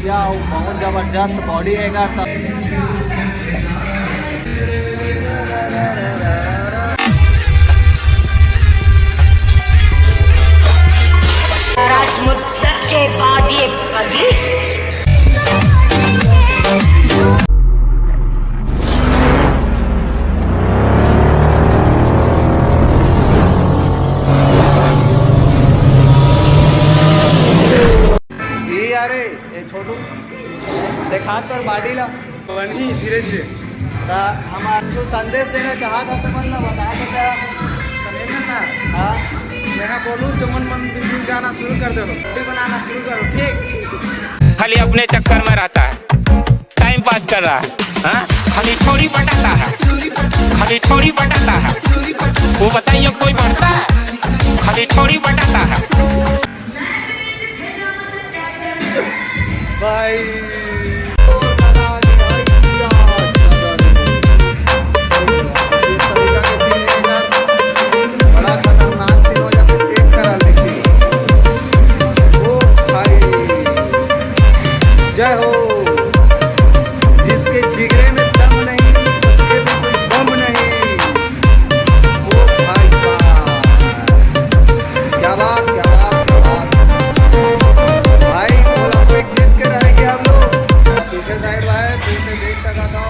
भैया, बहुत जबरदस्त बॉडी हैगा। के बाद ये कभी अरे ये छोटू देखा कर बाडी ला वही धीरे धीरे हम आपको संदेश देना चाहता था, मतलब बता देता। हाँ मैं बोलूँ तो मन वीडियो गाना शुरू कर दो, वीडियो बनाना शुरू करो, ठीक। खाली अपने चक्कर में रहता है, टाइम पास कर रहा है, हाँ? खाली छोरी पटाता है, खाली छोरी पटाता है। वो बताइए कोई बढ़ता है? खाली छोरी पटाता है भाई। जय हो, जिसके जिगरे में दम नहीं उसके भी कोई दम नहीं। ओ भाई साहब, क्या बात क्या बात क्या बात भाई। बोला कोई जीत के रहेंगे हम लोग। पीछे साइड है, पीछे देख सका था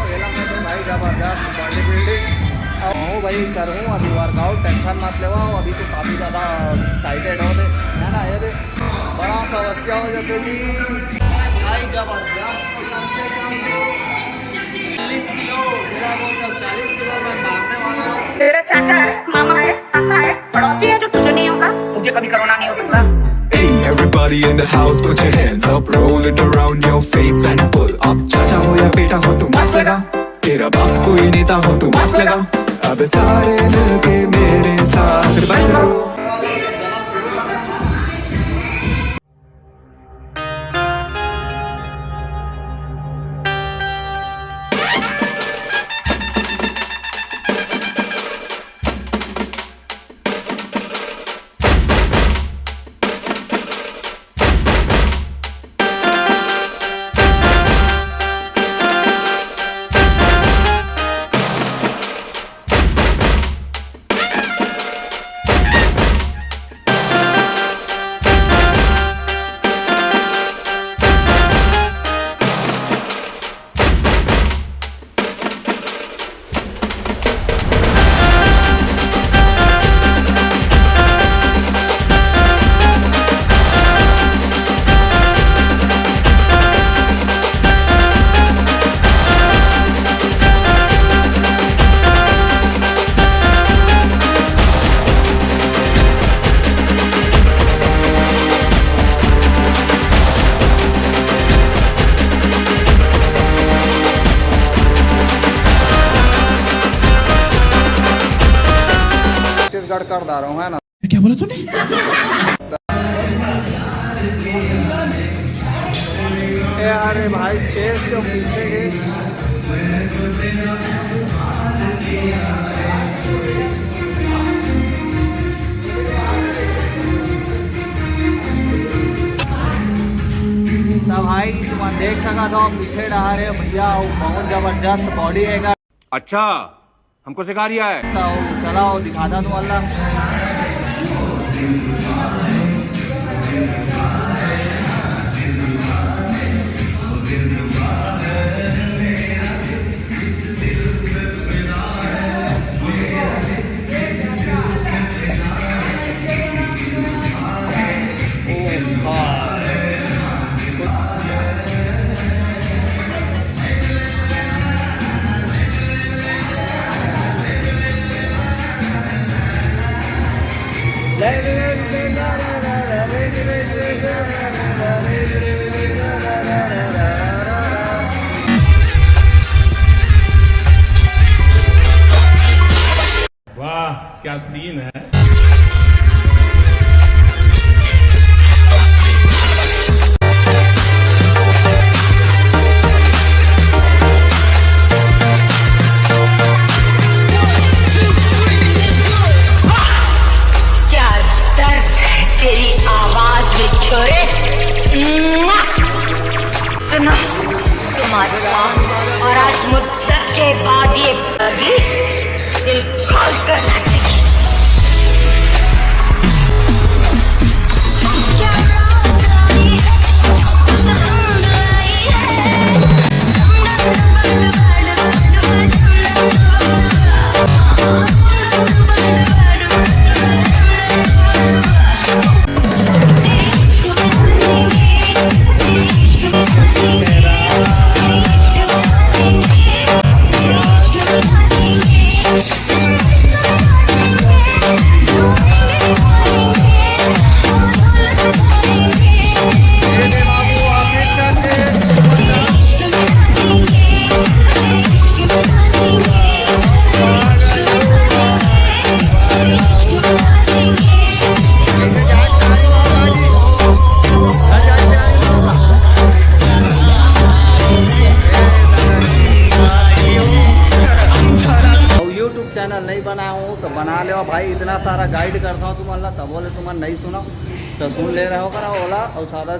भाई, जबरदस्त बॉडी बिल्डिंग। और भाई करूँ अभी वर्कआउट, टेंशन मत लेवा। अभी तो काफ़ी ज़्यादा एक्साइटेड हो दे, है ना? ये दे बड़ा समस्या हो जाती जी भाई। जबरदस्त, कम से कम 40 किलो, मेरा बोल 40 किलो मैं मारने वाला हूँ। तेरा चाचा है, मामा है, काका है, पड़ोसी है जो तुझे नहीं होगा, मुझे कभी कोरोना नहीं हो सकता। Hey, everybody in the house, put your hands up, roll it around your face and pull up. चाचा हो या बेटा हो तू मस्त लगा, तेरा बाप कोई नेता हो तू मस्त लगा। अब सारे मिलके मेरे साथ बनो। कर दा रहा हूँ, है ना? क्या बोला तूने? अरे भाई चेस्ट तो पीछे गए। तो भाई तुम देख सका था पीछे डहा रहे भैया, बहुत जबरदस्त बॉडी हैगा। अच्छा, हमको सिखा रिया है। तो चलाओ दिखाता तू अल्लाह। वाह क्या सीन है। क्या दर्द है तेरी आवाज में छोरे। और आज मुद्दत के बाद ये बगी दिल खोल कर नाचेगी। चैनल नहीं बनाया हूँ तो बना ले भाई, इतना सारा गाइड करता हूँ तुम्हारा, तब बोले तुम्हारा नहीं सुना तो सुन ले रहे हो करा ओला। और सारा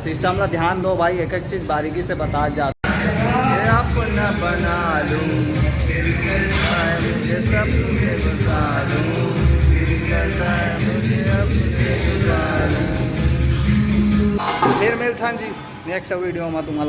सिस्टम ला ध्यान दो भाई, एक एक चीज़ बारीकी से बता जाता अपना बना लूँ फिर मिलता जी नेक्स्ट वीडियो में तुम्हाला।